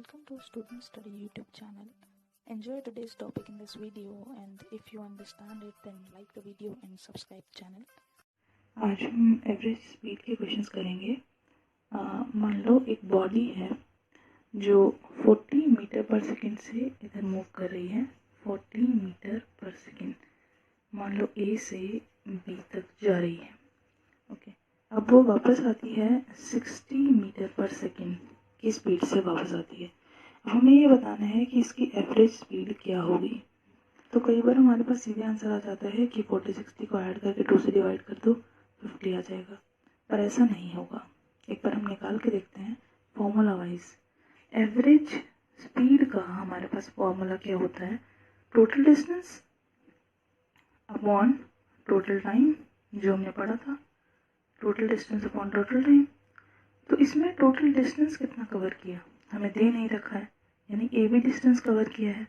Welcome to Student Study YouTube channel. Enjoy today's topic in this video, and if you understand it then like the video and subscribe channel. आज हम average speed के questions करेंगे। मान लो एक body है जो 40 metre पर second से इधर मूव कर रही है। 40 मीटर पर सेकंड मान लो ए से बी तक जा रही है। ओके, अब वो वापस आती है 60 मीटर पर सेकंड की स्पीड से वापस आती है। अब हमें ये बताना है कि इसकी एवरेज स्पीड क्या होगी। तो कई बार हमारे पास सीधे आंसर आ जाता है कि 40-60 को ऐड करके 2 से डिवाइड कर दो, 50 आ जाएगा, पर ऐसा नहीं होगा। एक बार हम निकाल के देखते हैं फॉर्मूला वाइज। एवरेज स्पीड का हमारे पास फॉर्मूला क्या होता है? Total distance upon total time, जो हमने पढ़ा था, total distance upon total time. तो इसमें टोटल डिस्टेंस कितना कवर किया हमें दे नहीं रखा है, यानी ए बी डिस्टेंस कवर किया है।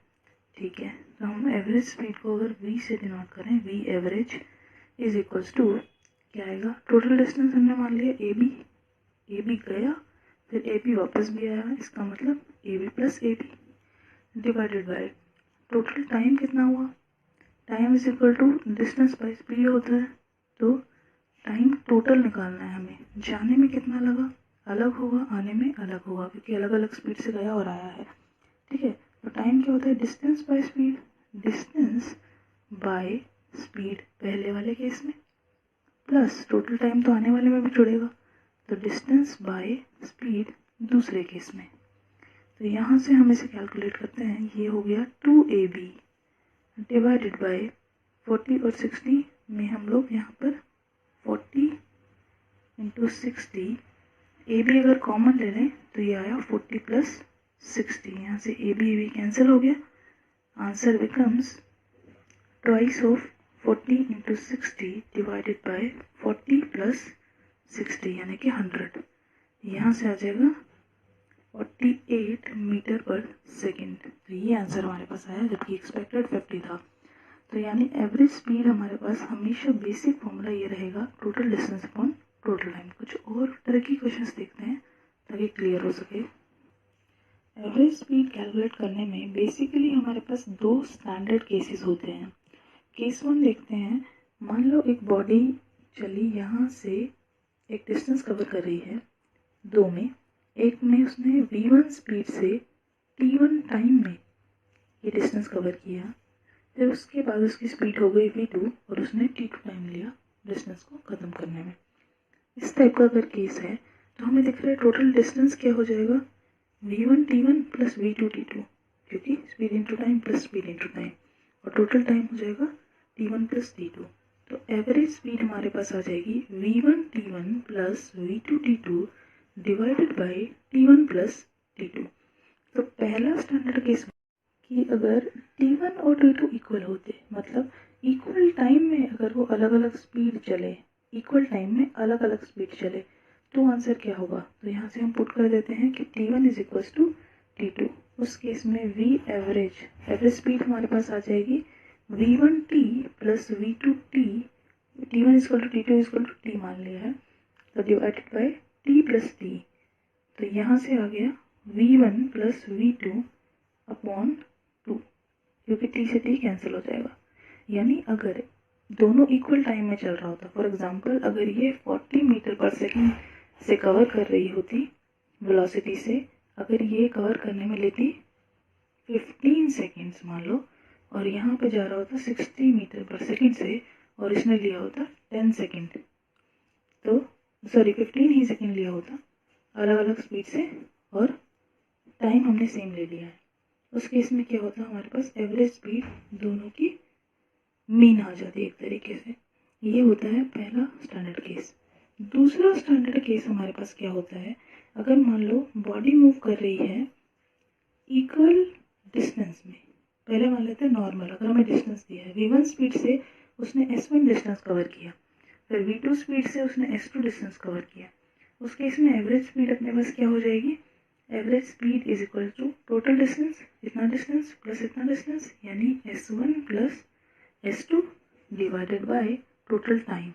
ठीक है, तो हम एवरेज स्पीड को अगर v से डिनोट करें, v average is equals to क्या आएगा? टोटल डिस्टेंस हमने मान लिया ए बी गया, फिर ए बी वापस भी आया, इसका मतलब A B plus A B divided by total time कितना हुआ? Time is equal to distance by speed होता है। तो टाइम टोटल निकालना है हमें। जाने में कितना लगा अलग होगा, आने में अलग होगा, क्योंकि अलग अलग स्पीड से गया और आया है। ठीक है, तो टाइम क्या होता है? Distance by speed. Distance by speed पहले वाले केस में, प्लस टोटल टाइम तो आने वाले में भी जुड़ेगा, तो डिस्टेंस बाय स्पीड दूसरे केस में। तो यहाँ से हम इसे कैलकुलेट करते हैं। ये हो गया 2ab डिवाइडेड बाय 40 और 60 में हम लोग यहाँ पर 40 इंटू 60, ए बी अगर कॉमन ले लें तो ये आया 40 प्लस 60। यहाँ से ए बी कैंसिल हो गया। Answer becomes twice of 40 into 60 divided by 40 plus 60, यानी कि 100। यहाँ से आ जाएगा 48 मीटर पर सेकेंड। तो ये आंसर हमारे पास आया, जबकि एक्सपेक्टेड 50 था। तो यानी एवरेज स्पीड हमारे पास हमेशा बेसिक फॉर्मूला ये रहेगा, total distance upon total time. कुछ और तरह की क्वेश्चंस देखते हैं ताकि क्लियर हो सके। एवरेज स्पीड कैलकुलेट करने में बेसिकली हमारे पास 2 स्टैंडर्ड केसेस होते हैं। केस 1 देखते हैं। मान लो एक बॉडी चली यहाँ से, एक डिस्टेंस कवर कर रही है 2 में। एक में उसने v1 स्पीड से t1 टाइम में ये डिस्टेंस कवर किया, फिर उसके बाद उसकी स्पीड हो गई v2 और उसने t2 टाइम लिया डिस्टेंस को ख़त्म करने में। इस टाइप का अगर केस है तो हमें दिख रहा है टोटल डिस्टेंस क्या हो जाएगा? v1 t1 plus v2 t2, क्योंकि speed into time plus speed into time, और टोटल टाइम हो जाएगा t1 प्लस t2। तो एवरेज स्पीड हमारे पास आ जाएगी v1 t1 plus v2 t2 divided by t1 plus t2। तो पहला स्टैंडर्ड केस कि अगर t1 और t2 इक्वल होते, मतलब इक्वल टाइम में अगर वो अलग अलग स्पीड चले, इक्वल टाइम में अलग अलग स्पीड चले, तो आंसर क्या होगा? तो यहाँ से हम पुट कर देते हैं कि t1 is equal to t2। उस केस में v एवरेज स्पीड हमारे पास आ जाएगी v1 t plus v2 t। t1 is equal to t2 is equal to t मान लिया है, तो divided by t plus t। तो यहाँ से आ गया v1 प्लस v2 अपॉन 2, क्योंकि t से t कैंसिल हो जाएगा। यानी अगर दोनों इक्वल टाइम में चल रहा होता, फॉर एग्जांपल अगर ये 40 मीटर पर सेकंड से कवर कर रही होती वेलोसिटी से, अगर ये कवर करने में लेती 15 सेकेंड्स मान लो, और यहाँ पे जा रहा होता 60 मीटर पर सेकंड से और इसने लिया होता 10 सेकेंड, तो 15 ही सेकेंड लिया होता अलग अलग स्पीड से, और टाइम हमने सेम ले लिया है। उस केस में क्या होता है? हमारे पास एवरेज स्पीड दोनों की मीन आ जाती है एक तरीके से। ये होता है पहला स्टैंडर्ड केस। दूसरा स्टैंडर्ड केस हमारे पास क्या होता है? अगर मान लो बॉडी मूव कर रही है इक्वल डिस्टेंस में, पहले मान लेते हैं नॉर्मल, अगर हमें डिस्टेंस दिया है v1 स्पीड से उसने s1 डिस्टेंस कवर किया, फिर v2 स्पीड से उसने s2 डिस्टेंस कवर किया, उस केस में एवरेज स्पीड अपने पास क्या हो जाएगी? Average speed is equal to total distance, इतना डिस्टेंस प्लस इतना डिस्टेंस, यानी s1 plus s2 divided by total time.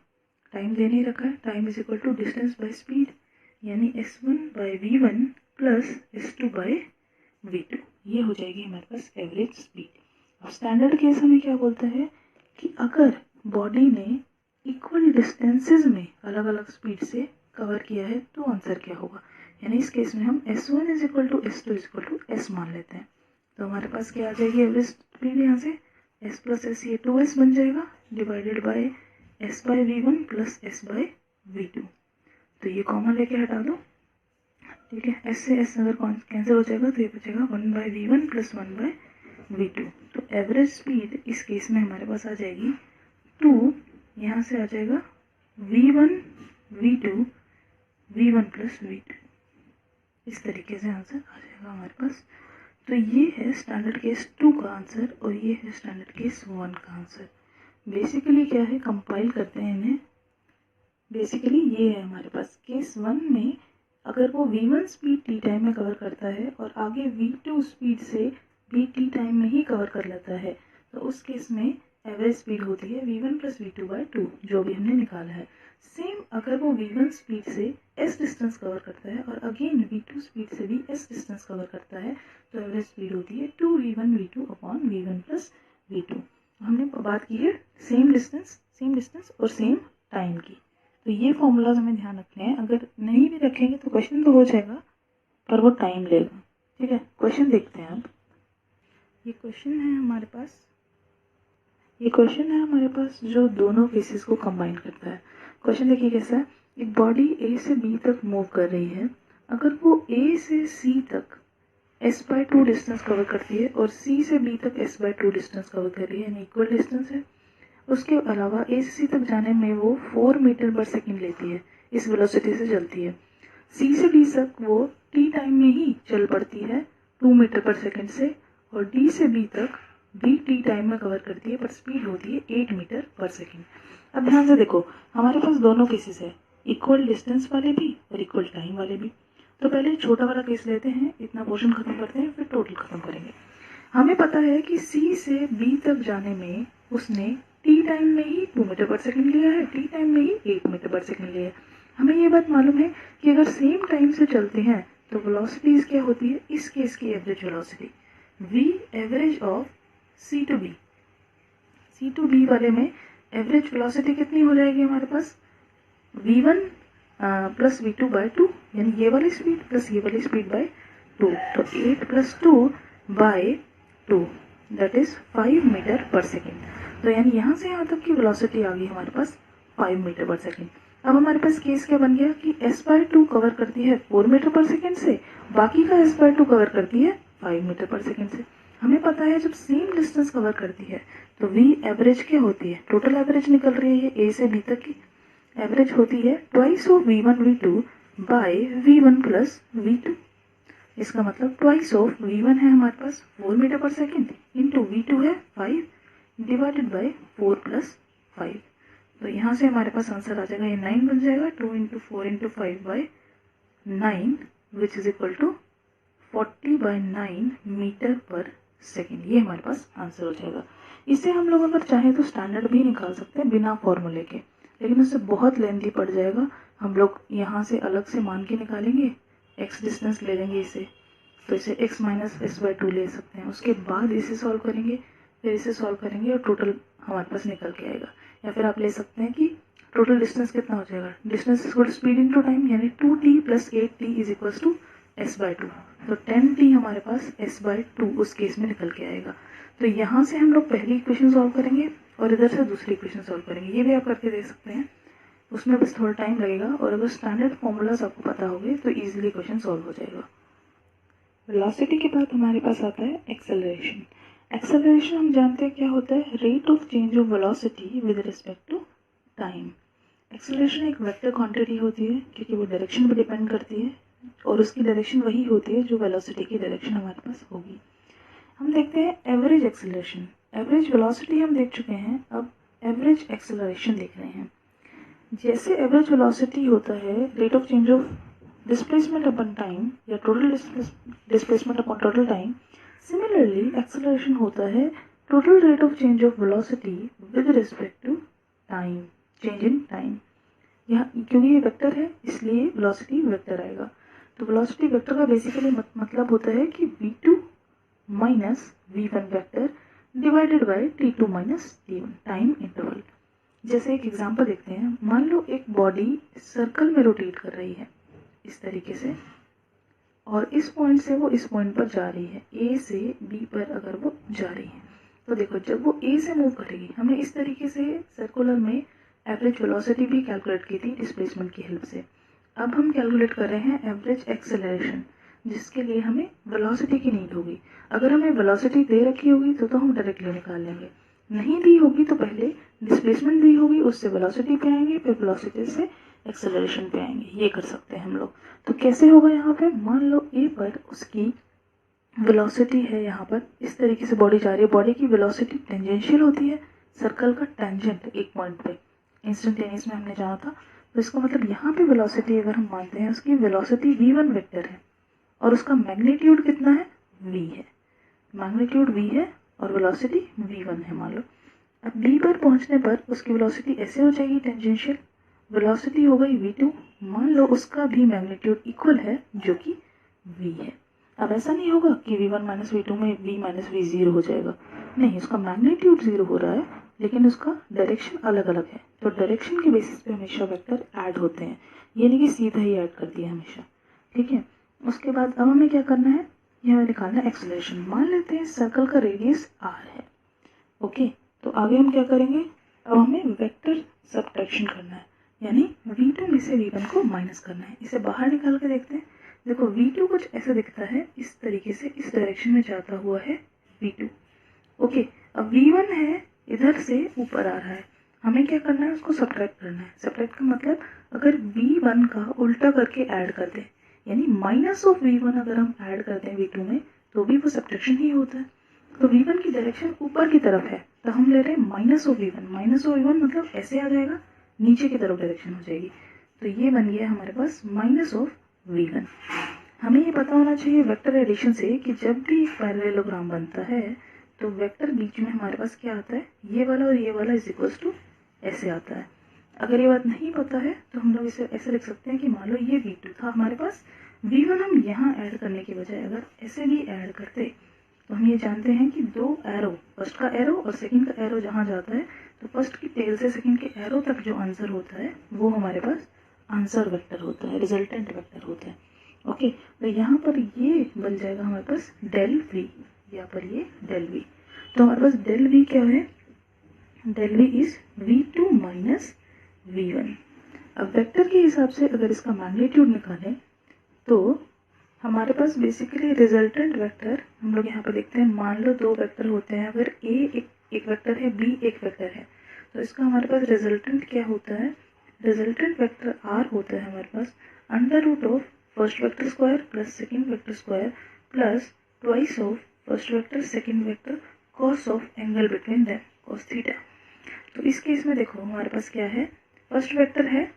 Time दे नहीं रखा है, time is equal to distance by speed, यानी s1 bye v1 plus s2 bye v2। ये हो जाएगी हमारे पास एवरेज स्पीड। अब स्टैंडर्ड केस हमें क्या बोलता है कि अगर बॉडी ने इक्वल डिस्टेंसेस में अलग अलग स्पीड से कवर किया है तो आंसर क्या होगा। यानी इस केस में हम s1 is equal to s2 is equal to s मान लेते हैं। तो हमारे पास क्या आ जाएगी एवरेज स्पीड, यहाँ से s प्लस s ये 2s बन जाएगा divided by s by v1 plus s by v2। तो ये कॉमन लेके हटा दो, ठीक है। s से s अगर कैंसिल हो जाएगा तो ये बचेगा 1 bye v1 plus 1 bye v2। तो एवरेज स्पीड इस केस में हमारे पास आ जाएगी 2, यहाँ से आ जाएगा v1 v2 v1 plus v2। इस तरीके से आंसर आ जाएगा हमारे पास। तो ये है स्टैंडर्ड केस 2 का आंसर और ये है स्टैंडर्ड केस 1 का आंसर। बेसिकली क्या है, कंपाइल करते हैं इन्हें। बेसिकली ये है हमारे पास केस 1 में अगर वो v1 स्पीड t टाइम में कवर करता है और आगे v2 स्पीड से भी t टाइम में ही कवर कर लेता है तो उस केस में एवरेज स्पीड होती है v1 प्लस v2 बाय 2, जो भी हमने निकाला है। सेम अगर वो v1 स्पीड से s डिस्टेंस कवर करता है और अगेन v2 स्पीड से भी s डिस्टेंस कवर करता है तो एवरेज स्पीड होती है 2v1 v2 upon v1 plus v2। हमने बात की है सेम डिस्टेंस और सेम टाइम की। तो ये फॉर्मूलाज हमें ध्यान रखने हैं। अगर नहीं भी रखेंगे तो क्वेश्चन तो हो जाएगा पर वो टाइम लेगा, ठीक है। क्वेश्चन देखते हैं अब। ये क्वेश्चन है हमारे पास जो दोनों केसेस को कंबाइन करता है। क्वेश्चन देखिए कैसा है, एक बॉडी ए से बी तक मूव कर रही है। अगर वो ए से सी तक s/2 डिस्टेंस कवर करती है और सी से बी तक s/2 डिस्टेंस कवर कर रही है, यानी इक्वल डिस्टेंस है। उसके अलावा ए से सी तक जाने में वो 4 मीटर पर सेकेंड लेती है, इस वेलोसिटी से चलती है। सी से डी तक वो टी टाइम में ही चल पड़ती है 2 मीटर पर सेकेंड से, और डी से बी तक भी टी टाइम में कवर करती है पर स्पीड होती है 8 मीटर पर सेकेंड। अब ध्यान से देखो, हमारे पास दोनों केसेस है, इक्वल डिस्टेंस वाले भी और इक्वल टाइम वाले भी। तो पहले छोटा वाला केस लेते हैं, इतना पोर्शन खत्म करते हैं, फिर टोटल खत्म करेंगे। हमें पता है कि सी से बी तक जाने में उसने टी टाइम में ही 2 मीटर पर सेकेंड लिया है, टी टाइम में ही 8 मीटर पर सेकेंड लिया है। हमें ये बात मालूम है कि अगर सेम टाइम से चलते हैं तो वेलोसिटीज क्या होती है, इस केस की average velocity v average of C to B वाले में एवरेज वेलोसिटी कितनी हो जाएगी हमारे पास, v1 प्लस v2 बाय 2, यानी ये वाली स्पीड प्लस ये वाली स्पीड बाय 2। तो 8 plus 2 by 2 that is 5 metre पर सेकेंड। तो यानी यहाँ से यहाँ तक की वेलोसिटी आ गई हमारे पास 5 मीटर पर सेकेंड। अब हमारे पास केस क्या बन गया कि s/2 कवर करती है 4 मीटर पर सेकेंड से, बाकी का s/2 कवर करती है 5 मीटर पर सेकेंड से। हमें पता है जब सेम डिस्टेंस कवर करती है तो v एवरेज क्या होती है, टोटल एवरेज निकल रही है a से b तक की, एवरेज होती है twice of v1 v2 bye v1 plus v2। इसका मतलब ट्वाइस ऑफ v1 है हमारे पास 4 मीटर पर सेकेंड इंटू v2 है 5 डिवाइडेड बाय 4 प्लस 5। तो यहाँ से हमारे पास आंसर आ जाएगा, ये 9 बन जाएगा, 2 into 4 into 5 by 9 which is equal to 40 by 9 metre पर सेकेंड। ये हमारे पास आंसर हो जाएगा। इसे हम लोग अगर चाहें तो स्टैंडर्ड भी निकाल सकते हैं बिना फॉर्मूले के, लेकिन उससे बहुत लेंथी पड़ जाएगा। हम लोग यहाँ से अलग से मान के निकालेंगे, x डिस्टेंस ले लेंगे इसे, तो इसे x माइनस s/2 ले सकते हैं। उसके बाद इसे सॉल्व करेंगे, फिर इसे सॉल्व करेंगे और टोटल हमारे पास निकल के आएगा। या फिर आप ले सकते हैं कि टोटल डिस्टेंस कितना हो जाएगा, distance is equal to speed into time, यानी 2t plus 8t is equal to s/2। तो 10t हमारे पास s/2 उस केस में निकल के आएगा। तो यहाँ से हम लोग पहली इक्वेशन सॉल्व करेंगे और इधर से दूसरी इक्वेशन सॉल्व करेंगे। ये भी आप करके देख सकते हैं, उसमें बस थोड़ा टाइम लगेगा और अगर स्टैंडर्ड फॉर्मूलाज आपको पता होंगे तो इजीली क्वेश्चन सॉल्व हो जाएगा। वेलोसिटी के बाद हमारे पास आता है एक्सेलरेशन। एक्सेलरेशन हम जानते हैं क्या होता है, rate of change of velocity with respect to time. Acceleration एक वेक्टर क्वांटिटी होती है क्योंकि वो डायरेक्शन पर डिपेंड करती है और उसकी डायरेक्शन वही होती है जो वेलोसिटी की डायरेक्शन हमारे पास होगी। हम देखते हैं एवरेज एक्सेलरेशन। एवरेज वेलोसिटी हम देख चुके हैं, अब एवरेज एक्सेलरेशन देख रहे हैं। जैसे एवरेज वेलोसिटी होता है rate of change of displacement upon time या total displacement upon total time, similarly acceleration होता है total rate of change of velocity with respect to time, change in time. यहाँ क्योंकि ये वेक्टर है इसलिए वेलोसिटी वेक्टर आएगा। तो वेलोसिटी वेक्टर का बेसिकली मतलब होता है कि v2 minus v1 vector divided by t2 minus t1 time interval. जैसे एक एग्जांपल देखते हैं, मान लो एक बॉडी सर्कल में रोटेट कर रही है इस तरीके से, और इस पॉइंट से वो इस पॉइंट पर जा रही है, ए से बी पर अगर वो जा रही है, तो देखो जब वो ए से मूव करेगी, हमने इस तरीके से सर्कुलर में एवरेज वेलोसिटी भी कैलकुलेट की थी डिस्प्लेसमेंट की हेल्प से। अब हम कैलकुलेट कर रहे हैं एवरेज एक्सेलरेशन, जिसके लिए हमें वेलोसिटी की नीड होगी। अगर हमें वेलोसिटी दे रखी होगी तो हम डायरेक्टली निकाल लेंगे, नहीं दी होगी तो पहले डिस्प्लेसमेंट दी होगी, उससे वेलोसिटी पे आएंगे, फिर वेलोसिटी से एक्सेलरेशन पे आएंगे। ये कर सकते हैं हम लोग। तो कैसे होगा यहाँ पे, मान लो ए पर उसकी वेलोसिटी है, यहाँ पर इस तरीके से बॉडी जा रही है, बॉडी की वेलोसिटी टेंजेंशियल होती है सर्कल का टेंजेंट एक पॉइंट पे, इंस्टेंटेनियस में हमने जाना था। तो इसका मतलब यहाँ पे वेलोसिटी अगर हम मानते हैं, उसकी वेलोसिटी v1 वेक्टर है और उसका मैग्नीट्यूड कितना है, v है, मैग्नीट्यूड v है और वेलोसिटी v1 है मान लो। अब b पर पहुंचने पर उसकी वेलोसिटी ऐसे हो जाएगी टेंजेंशियल, वेलोसिटी हो गई v2, मान लो उसका भी मैग्नीट्यूड इक्वल है जो कि v है। अब ऐसा नहीं होगा कि v1 माइनस v2 में v माइनस v जीरो हो जाएगा, नहीं, उसका मैग्नीट्यूड जीरो हो रहा है लेकिन उसका डायरेक्शन अलग अलग है। तो डायरेक्शन के बेसिस पे हमेशा वेक्टर ऐड होते हैं, ये नहीं कि सीधा ही ऐड कर दिया हमेशा, ठीक है। उसके बाद अब हमें क्या करना है, ये हमें निकालना है एक्सेलरेशन। मान लेते हैं सर्कल का रेडियस r है, ओके। तो आगे हम क्या करेंगे, अब हमें वेक्टर सब्ट्रैक्शन करना है, यानी v2 में से v1 को माइनस करना है। इसे बाहर निकाल के देखते हैं। देखो v2 कुछ ऐसा दिखता है, इस तरीके से इस डायरेक्शन में जाता हुआ है v2, ओके। अब v1 है इधर से ऊपर आ रहा है, हमें क्या करना है, उसको सब्ट्रैक्ट करना है। सब्ट्रैक्ट का मतलब अगर v1 का उल्टा करके ऐड कर दें, यानी माइनस ऑफ v1 अगर हम ऐड करते हैं v2 में, तो भी वो सब्ट्रैक्शन ही होता है। तो v1 की डायरेक्शन ऊपर की तरफ है, तो हम ले रहे हैं minus of v1। Minus of v1 मतलब ऐसे आ जाएगा, नीचे की तरफ डायरेक्शन हो जाएगी। तो ये बन गया हमारे पास माइनस ऑफ v1। हमें ये पता होना चाहिए वेक्टर एडिशन से कि जब भी एक पैरेललोग्राम बनता है तो वेक्टर बीच में हमारे पास क्या आता है, ये वाला और ये वाला इज इक्वल्स टू ऐसे आता है। अगर ये बात नहीं पता है तो हम लोग इसे ऐसे लिख सकते हैं कि मान लो ये v2 था हमारे पास, v1 हम यहाँ ऐड करने के बजाय अगर ऐसे भी ऐड करते तो हम ये जानते हैं कि दो एरो, फर्स्ट का एरो और सेकंड का एरो जहाँ जाता है, तो फर्स्ट की टेल से सेकंड के एरो तक जो आंसर होता है वो हमारे पास आंसर वेक्टर होता है, रिजल्टेंट वेक्टर होता है, ओके। तो यहाँ पर ये बन जाएगा हमारे पास डेल v, यहाँ पर ये डेल v। तो हमारे पास डेल v क्या है, डेल v is v2 minus v1। अब वेक्टर के हिसाब से अगर इसका मैग्नीट्यूड निकालें तो हमारे पास बेसिकली रिजल्टेंट वेक्टर हम लोग यहाँ पे देखते हैं। मान लो दो वेक्टर होते हैं, अगर a एक वेक्टर है, b एक वेक्टर है, तो इसका हमारे पास रिजल्टेंट क्या होता है, रिजल्टेंट वेक्टर r होता है हमारे पास under root of first vector square plus second vector square plus twice of first vector second vector cos of angle between them, cos theta. तो इस केस में देखो हमारे पास क्या है, फर्स्ट वेक्टर है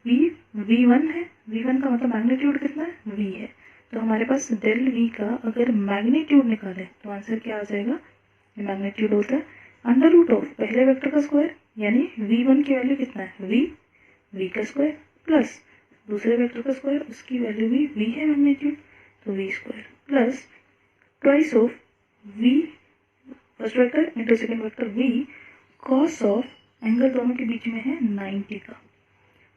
v1 है, v1 का मतलब मैग्नीट्यूड कितना है, v है। तो हमारे पास डेल v का अगर मैग्नीट्यूड निकाले तो आंसर क्या आ जाएगा, मैग्नीट्यूड होता है अंडर रूट ऑफ पहले वेक्टर का स्क्वायर, यानी v1 की वैल्यू कितना है, v का स्क्वायर प्लस दूसरे वेक्टर का स्क्वायर, उसकी वैल्यू भी v है मैग्नीट्यूड, तो v square plus twice of v first vector into second vector v cos of angle दोनों के बीच में है 90 का,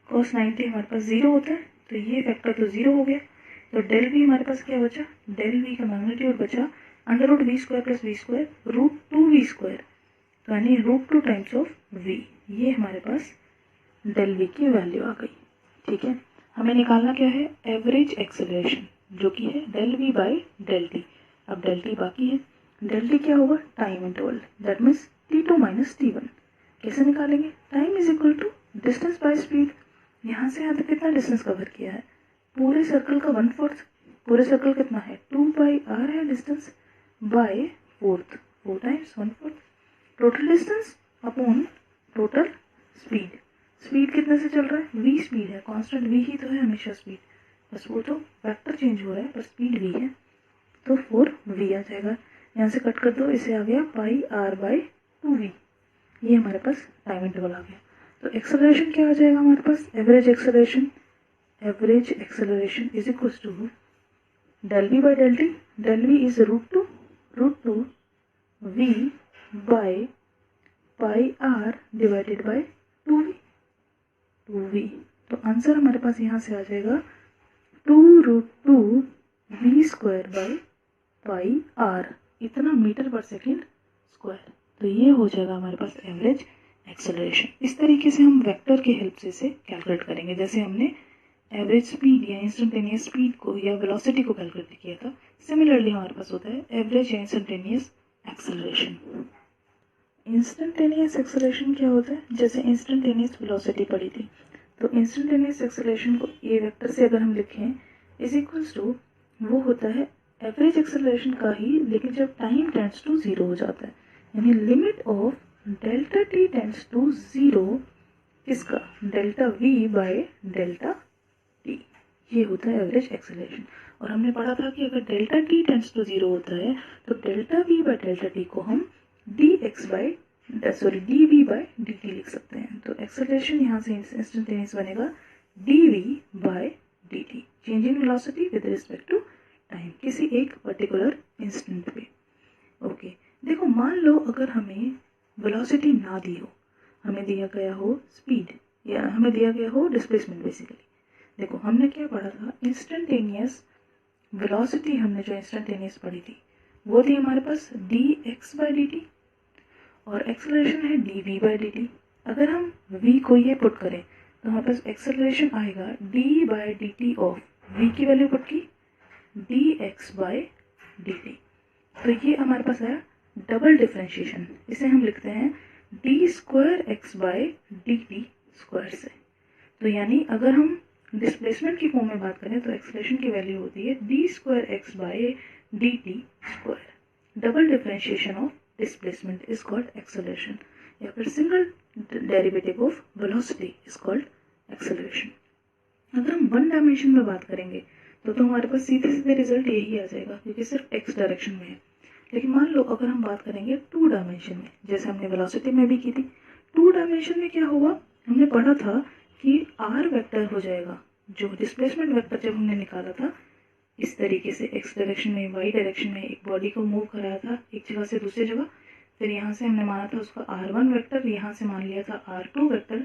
कॉस 90 हमारे पास 0 होता है, तो ये वेक्टर तो 0 हो गया। तो डेल v हमारे पास क्या बचा, डेल v का मैग्नीट्यूड बचा under root v square plus v square root 2v square, तो यानी रूट 2 टाइम्स ऑफ v। ये हमारे पास डेल v की वैल्यू आ गई, ठीक है। हमें निकालना क्या है, एवरेज एक्सेलरेशन, जो कि है डेल v बाई डेल t। अब डेल t बाकी है, डेल t क्या होगा, time interval, that means t2 minus t1। कैसे निकालेंगे, time is equal to distance by speed. यहाँ से यहाँ तक कितना डिस्टेंस कवर किया है, पूरे सर्कल का 1/4, पूरे सर्कल कितना है 2/r है distance, by 4 times 1/4 total distance upon total speed. Speed कितने से चल रहा है, v स्पीड है, कांस्टेंट v ही तो है हमेशा स्पीड, बस वो तो वेक्टर चेंज हो रहा है पर स्पीड v है, तो 4v आ जाएगा। यहाँ से कट कर दो, इसे आ गया πr/2v। ये हमारे पास टाइम इंटरवल आ गया। तो एक्सेलरेशन क्या आ जाएगा हमारे पास, average acceleration, average acceleration is equal to del v by del t. Del v is root 2 v by pi r divided by 2v. तो आंसर हमारे पास यहाँ से आ जाएगा 2√2 v square by pi r, इतना मीटर पर सेकेंड स्क्वायर। तो ये हो जाएगा हमारे पास एवरेज एक्सेलरेशन। इस तरीके से हम वेक्टर की हेल्प से इसे कैलकुलेट करेंगे, जैसे हमने एवरेज स्पीड या इंस्टेंटेनियस स्पीड को या वेलोसिटी को कैलकुलेट किया था। सिमिलरली हमारे पास होता है एवरेज या इंस्टेंटेनियस एक्सेलरेशन। इंस्टेंटेनियस एक्सेलरेशन क्या होता है? जैसे इंस्टेंटेनियस वेलोसिटी पढ़ी थी, तो इंस्टेंटेनियस एक्सेलरेशन को ए वेक्टर से अगर हम लिखें इज इक्वल्स टू, वो होता है एवरेज एक्सेलरेशन का ही, लेकिन जब टाइम टेंड्स टू 0 हो जाता है, यानी limit of delta T tends to 0, किसका? Delta V by delta T. ये होता है एवरेज एक्सेलरेशन। और हमने पढ़ा था कि अगर डेल्टा टी टेंड्स टू 0 होता है तो delta V by delta T को हम D V by D T लिख सकते हैं। तो एक्सेलरेशन यहाँ से इंस्टेंटेनियस बनेगा D V by D T, change in velocity with respect to time, किसी एक पर्टिकुलर इंस्टेंट पे। ओके, देखो मान लो अगर हमें वेलोसिटी ना दी हो, हमें दिया गया हो स्पीड या हमें दिया गया हो डिस्प्लेसमेंट। बेसिकली देखो हमने क्या पढ़ा था, इंस्टेंटेनियस वेलोसिटी हमने जो इंस्टेंटेनियस पढ़ी थी वो थी हमारे पास d x by D t, और एक्सेलरेशन है D we by D t. अगर हम v को ये पुट करें तो हमारे पास एक्सेलरेशन आएगा d by D t of v की वैल्यू पुट की d x by D t. तो ये हमारे पास आया डबल डिफरेंशिएशन, इसे हम लिखते हैं D square x by D T square से। तो यानी अगर हम डिस्प्लेसमेंट की फॉर्म में बात करें तो एक्सेलरेशन की वैल्यू होती है D square x by D T square. Double differentiation of displacement is called acceleration, या फिर single derivative of velocity is called acceleration। अगर हम वन डायमेंशन में बात करेंगे तो हमारे पास सीधे सीधे रिजल्ट यही आ जाएगा, क्योंकि सिर्फ एक्स डायरेक्शन में है। लेकिन मान लो अगर हम बात करेंगे टू डायमेंशन में, जैसे हमने वेलोसिटी में भी की थी, टू डायमेंशन में क्या होगा, हमने पढ़ा था कि आर वेक्टर हो जाएगा, जो डिस्प्लेसमेंट वेक्टर जब हमने निकाला था इस तरीके से एक्स डायरेक्शन में वाई डायरेक्शन में एक बॉडी को मूव कराया था एक जगह से दूसरी जगह, फिर यहाँ से हमने माना था उसका r1 वेक्टर, यहाँ से मान लिया था r2 वेक्टर,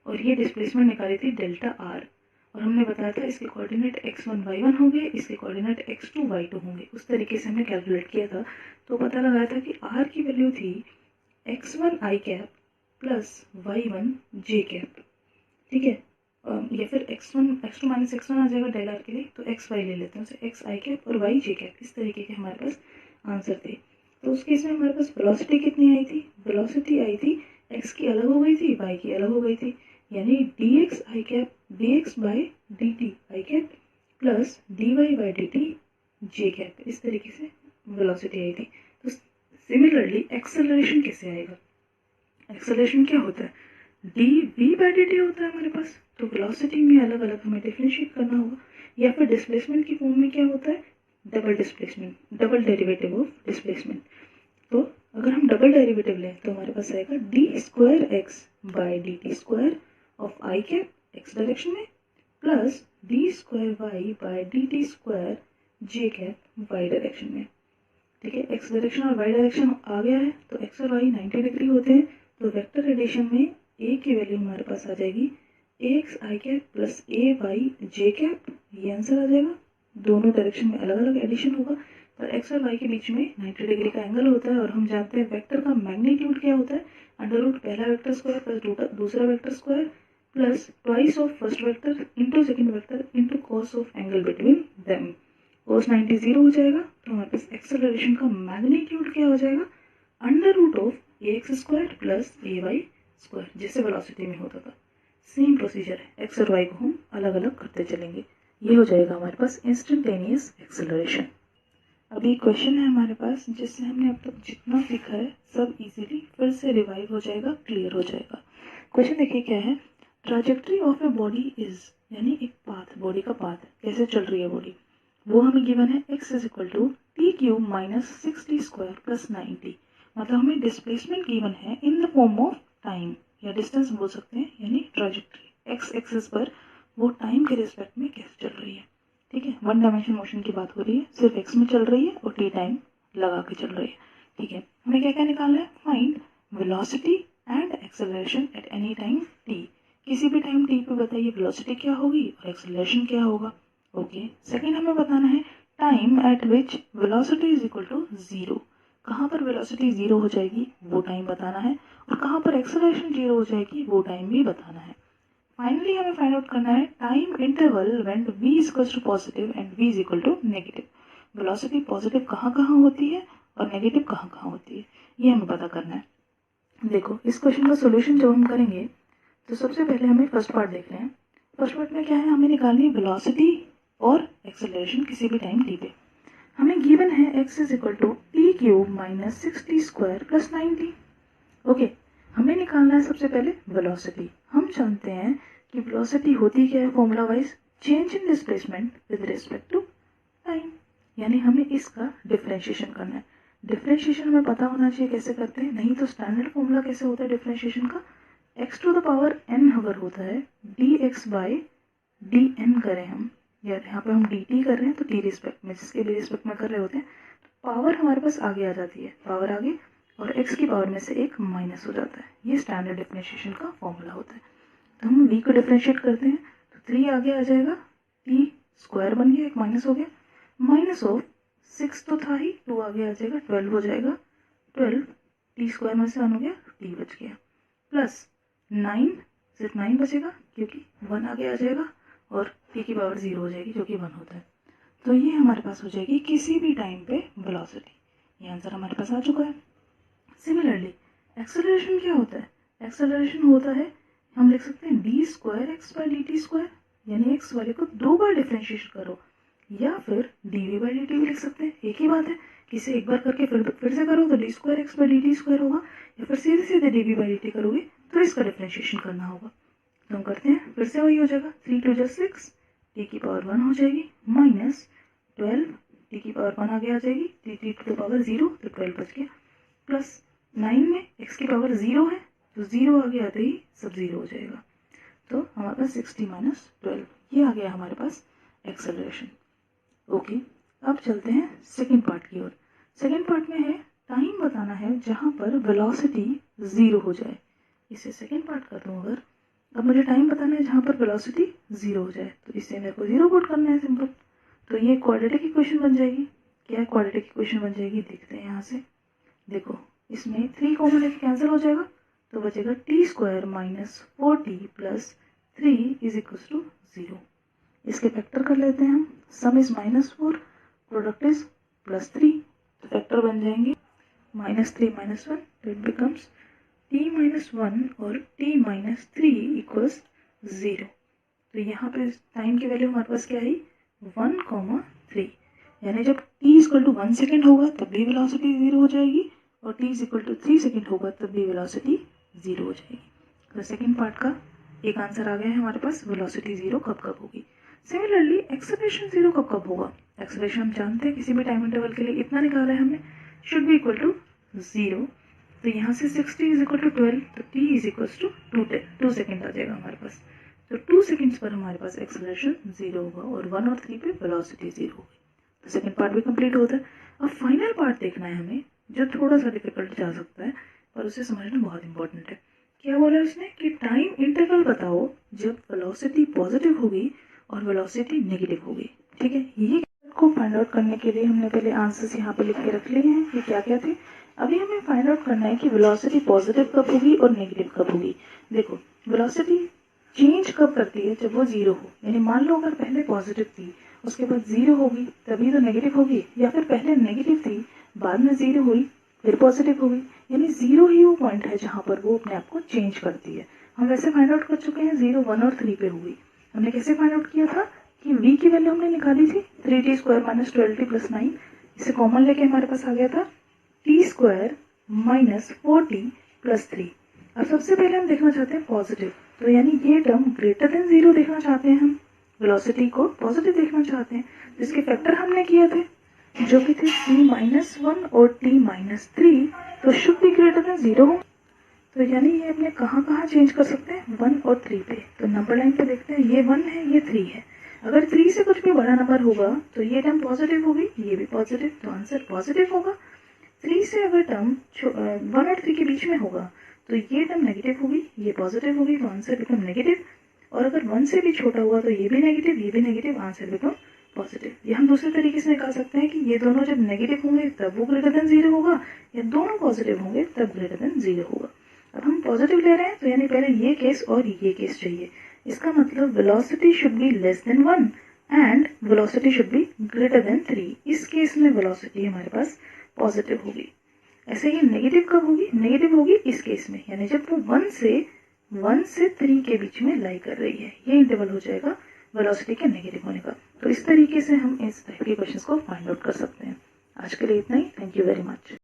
और ये डिस्प्लेसमेंट निकाली थी डेल्टा r, और हमने बताया था इसके कोऑर्डिनेट x1 y1 होंगे, इसके कोऑर्डिनेट x2 y2 होंगे। उस तरीके से हमने कैलकुलेट किया था, तो पता लगाया था कि r की वैल्यू थी x1 i cap plus y1 j cap, ठीक है, या फिर x2 माइनस x1 आ जाएगा डेल आर के लिए, तो xy ले लेते हैं उसे x i कैप और y j कैप, इस तरीके के हमारे पास आंसर थे। तो उस केस में हमारे पास वेलोसिटी कितनी आई थी, वेलोसिटी आई थी x की अलग हो गई थी, y की अलग हो गई थी, यानी dx i cap dx by D T I cap plus dy by D T j cap, इस तरीके से वेलोसिटी आई थी। तो सिमिलरली एक्सेलरेशन कैसे आएगा, एक्सेलरेशन क्या होता है, D we by D T होता है हमारे पास, तो वेलोसिटी में अलग अलग हमें डिफरेंशिएट करना होगा, या फिर डिस्प्लेसमेंट की फॉर्म में क्या होता है, double displacement, double derivative of displacement. तो अगर हम डबल डेरिवेटिव लें तो हमारे पास आएगा d square x by D T square of i cap x direction में plus d square y by D T square j cap y direction में। ठीक है, एक्स डायरेक्शन और वाई डायरेक्शन आ गया है, तो एक्स और वाई 90 डिग्री होते हैं, तो वेक्टर एडिशन में ए की वैल्यू हमारे पास आ जाएगी x I cap plus A Y J cap, ये आंसर आ जाएगा। दोनों डायरेक्शन में अलग अलग एडिशन होगा, पर एक्स और वाई के बीच में 90 डिग्री का एंगल होता है, और हम जानते हैं वेक्टर का मैग्नीट्यूड क्या होता है, अंडर रूट पहला वेक्टर स्क्वायर प्लस दूसरा vector square plus twice of first vector into second vector into cos of angle between them. Cos 90 0 हो जाएगा, तो हमारे पास एक्सेलरेशन का मैग्नीट्यूड क्या हो जाएगा, under root of A X square plus A Y square, जैसे वेलोसिटी में होता था। सेम प्रोसीजर है, एक्स और वाई को हम अलग अलग करते चलेंगे, ये हो जाएगा हमारे पास इंस्टेंटेनियस एक्सेलरेशन। अभी क्वेश्चन है हमारे पास, जिससे हमने अब तक जितना सीखा है सब इजीली फिर से रिवाइव हो जाएगा, क्लियर हो जाएगा। क्वेश्चन देखिए क्या है, trajectory of a body is, यानी एक पाथ, बॉडी का पाथ कैसे चल रही है बॉडी, वो हमें गिवन है x is equal to T cube minus 6t square plus 9t, मतलब हमें डिस्प्लेसमेंट गिवन है in the form of time या डिस्टेंस बोल सकते हैं, यानी ट्राजेक्टरी। एक्स एक्सिस पर वो टाइम के रिस्पेक्ट में कैसे चल रही है। ठीक है, वन डायमेंशन मोशन की बात हो रही है, सिर्फ एक्स में चल रही है और टी टाइम लगा के चल रही है। ठीक है, हमें क्या क्या निकालना है, find velocity and acceleration at any time T. किसी भी टाइम टी पे बताइए वेलोसिटी क्या होगी और एक्सेलरेशन क्या होगा। ओके, सेकेंड हमें बताना है time at which velocity is equal to zero. कहाँ पर वेलोसिटी जीरो हो जाएगी वो टाइम बताना है, और कहाँ पर एक्सेलरेशन जीरो हो जाएगी वो टाइम भी बताना है। फाइनली हमें फाइंड आउट करना है time interval when v is equal to positive and v is equal to negative. Velocity positive कहाँ कहाँ होती है और नेगेटिव कहाँ कहाँ होती है, ये हमें पता करना है। देखो, इस क्वेश्चन का सोल्यूशन जब हम करेंगे तो सबसे पहले हमें फर्स्ट पार्ट देख रहे हैं। फर्स्ट पार्ट में क्या है, हमें निकालनी है वेलोसिटी और एक्सेलरेशन किसी भी टाइम t पे। हमें गिवन है x is equal to T cube minus 6t square plus 9t। Okay, हमें निकालना है सबसे पहले वेलोसिटी। हम जानते हैं कि वेलोसिटी होती क्या है formula wise, change in displacement with respect to time, यानी हमें इसका डिफरेंशिएशन करना है। डिफरेंशिएशन हमें पता होना चाहिए कैसे करते हैं, नहीं तो स्टैंडर्ड फॉर्मूला कैसे होता है डिफरेंशिएशन का, x to the power n अगर होता है dx बाई dn करें हम, या यहाँ पे हम dt कर रहे हैं तो t रिस्पेक्ट में, जिसके भी रिस्पेक्ट में कर रहे होते हैं, पावर हमारे पास आगे आ जाती है, पावर आगे और x की पावर में से एक माइनस हो जाता है। ये स्टैंडर्ड डिफरेंशिएशन का फॉर्मूला होता है। तो हम v को डिफरेंशिएट करते हैं तो 3 आगे आ जाएगा, t स्क्वायर बन गया, एक माइनस हो गया, माइनस ऑफ 6 तो था ही, 2 आगे आ जाएगा, 12 हो जाएगा, 12 t स्क्वायर में से 1 हो गया, t बच गया, प्लस 9, सिर्फ 9 बचेगा क्योंकि 1 आगे आ जाएगा और t की पावर 0 हो जाएगी जो कि 1 होता है। तो ये हमारे पास हो जाएगी किसी भी टाइम पे वेलोसिटी। ये आंसर हमारे पास आ चुका है। सिमिलरली एक्सेलरेशन क्या होता है, एक्सेलरेशन होता है, हम लिख सकते हैं D square x by D T square, यानी एक्स वाले को 2 बार डिफ्रेंशिएट करो, या फिर D we by D T भी लिख सकते हैं, एक ही बात है। किसी एक बार करके फिर से करो तो D square x by D T square होगा, या फिर सीधे सीधे D we by D T करोगे तो इसका डिफ्रेंशिएशन करना होगा। तो हम करते हैं, फिर से वही हो जाएगा, 3 2 जा 6, टी की पावर 1 हो जाएगी, माइनस 12, टी की पावर 1 आगे आ जाएगी, 3 टू द पावर 0 तो 12 बच गया, प्लस 9 में x की पावर 0 है तो 0 आगे आते ही सब 0 हो जाएगा। तो हमारे पास 60 माइनस 12, ये आ गया हमारे पास एक्सेलरेशन। ओके, अब चलते हैं सेकेंड पार्ट की ओर। सेकेंड पार्ट में है टाइम बताना है जहाँ पर वेलोसिटी 0 हो जाए। इसे सेकेंड पार्ट कर दूँ अगर, अब मुझे टाइम बताना है जहाँ पर वेलोसिटी 0 हो जाए, तो इससे मेरे को 0 पुट करना है, सिंपल। तो ये क्वाड्रेटिक इक्वेशन बन जाएगी। क्या क्वाड्रेटिक इक्वेशन बन जाएगी, देखते हैं यहाँ से। देखो, इसमें 3 कॉमन लेके कैंसिल हो जाएगा तो बचेगा T square minus 4t plus 3 is equal to 0। इसके फैक्टर कर लेते हैं हम, सम इज -4, प्रोडक्ट इज +3, तो फैक्टर बन जाएंगे -3 - 1, तो इट बिकम्स t - 1 और t - 3 इक्वल्स 0। तो यहाँ पे टाइम की वैल्यू हमारे पास क्या आई, 1,3, यानी जब t इक्वल टू 1 सेकेंड होगा तब भी वेलोसिटी 0 हो जाएगी, और t इक्वल टू 3 सेकेंड होगा तब भी वेलोसिटी 0 हो जाएगी। तो सेकेंड पार्ट का एक आंसर आ गया है हमारे पास, वेलोसिटी 0 कब कब होगी। सिमिलरली एक्सेलरेशन 0 कब कब होगा, एक्सेलरेशन हम जानते हैं किसी भी टाइम इंटरवल के लिए इतना निकाला है हमने, शुड बी इक्वल टू 0। तो यहाँ से 60 इज इक्वल टू 12, तो t is equal to 2 second आ जाएगा हमारे पास। तो 2 सेकेंड्स पर हमारे पास एक्सेलरेशन 0 होगा और 1 और 3 पे वेलोसिटी 0 होगी। तो सेकेंड पार्ट भी कंप्लीट होता है। अब फाइनल पार्ट देखना है हमें, जो थोड़ा सा डिफिकल्ट जा सकता है पर उसे समझना बहुत इंपॉर्टेंट है। क्या बोला उसने कि टाइम इंटरवल बताओ जब वेलोसिटी पॉजिटिव होगी और वेलोसिटी नेगेटिव होगी। ठीक है, यही को फाइंड आउट करने के लिए हमने पहले आंसर्स यहाँ पे लिख के रख लिए हैं, ये क्या क्या थे। अभी हमें फाइंड आउट करना है कि वेलोसिटी पॉजिटिव कब होगी और नेगेटिव कब होगी। देखो, वेलोसिटी चेंज कब करती है, जब वो 0 हो, यानी मान लो अगर पहले पॉजिटिव थी उसके बाद 0 होगी तभी तो नेगेटिव होगी, या फिर पहले नेगेटिव थी बाद में 0 हुई फिर पॉजिटिव होगी, यानी 0 ही वो पॉइंट है जहाँ पर वो अपने आप को चेंज करती है। हम वैसे फाइंड आउट कर चुके हैं, 0 1 और 3 पे हुई। हमने कैसे फाइंड आउट किया था कि v की वैल्यू हमने निकाली थी 3t square minus 12t plus 9, इसे कॉमन लेके हमारे पास आ गया था t square minus 4t plus 3। अब सबसे पहले हम देखना चाहते हैं पॉजिटिव, तो यानी ये टर्म ग्रेटर देन 0 देखना चाहते हैं, हम वेलोसिटी को पॉजिटिव देखना चाहते हैं। जिसके फैक्टर हमने किए थे जो कि थे t - 1 और t - 3, तो शुड बी ग्रेटर देन 0 हो। तो यानी ये अपने कहाँ चेंज कर सकते हैं, 1 और 3 पे। तो नंबर लाइन पे देखते हैं, ये 1 है, ये 3 है। अगर 3 से कुछ भी बड़ा नंबर होगा तो ये टर्म पॉजिटिव होगी, ये भी पॉजिटिव, तो आंसर पॉजिटिव होगा। 3 से अगर टर्म 1 और 3 के बीच में होगा तो ये टर्म नेगेटिव होगी, ये पॉजिटिव होगी, तो आंसर बिकम नेगेटिव। और अगर 1 से भी छोटा होगा तो ये भी नेगेटिव, ये भी नेगेटिव, आंसर बिकम पॉजिटिव। ये हम दूसरे तरीके से निकाल सकते हैं कि ये दोनों जब नेगेटिव होंगे तब वो ग्रेटर देन 0 होगा, या दोनों पॉजिटिव होंगे तब ग्रेटर देन 0 होगा। अब हम पॉजिटिव ले रहे हैं तो यानी पहले ये केस और ये केस चाहिए। इसका मतलब velocity should be less than 1 and velocity should be greater than 3। इस केस में वेलोसिटी हमारे पास पॉजिटिव होगी। ऐसे ही नेगेटिव कब होगी, नेगेटिव होगी इस केस में, यानी जब वो 1 से 3 के बीच में लाई कर रही है, ये इंटरवल हो जाएगा वेलोसिटी के नेगेटिव होने का। तो इस तरीके से हम इस टाइप के क्वेश्चंस को फाइंड आउट कर सकते हैं। आज के लिए इतना ही। Thank you very much.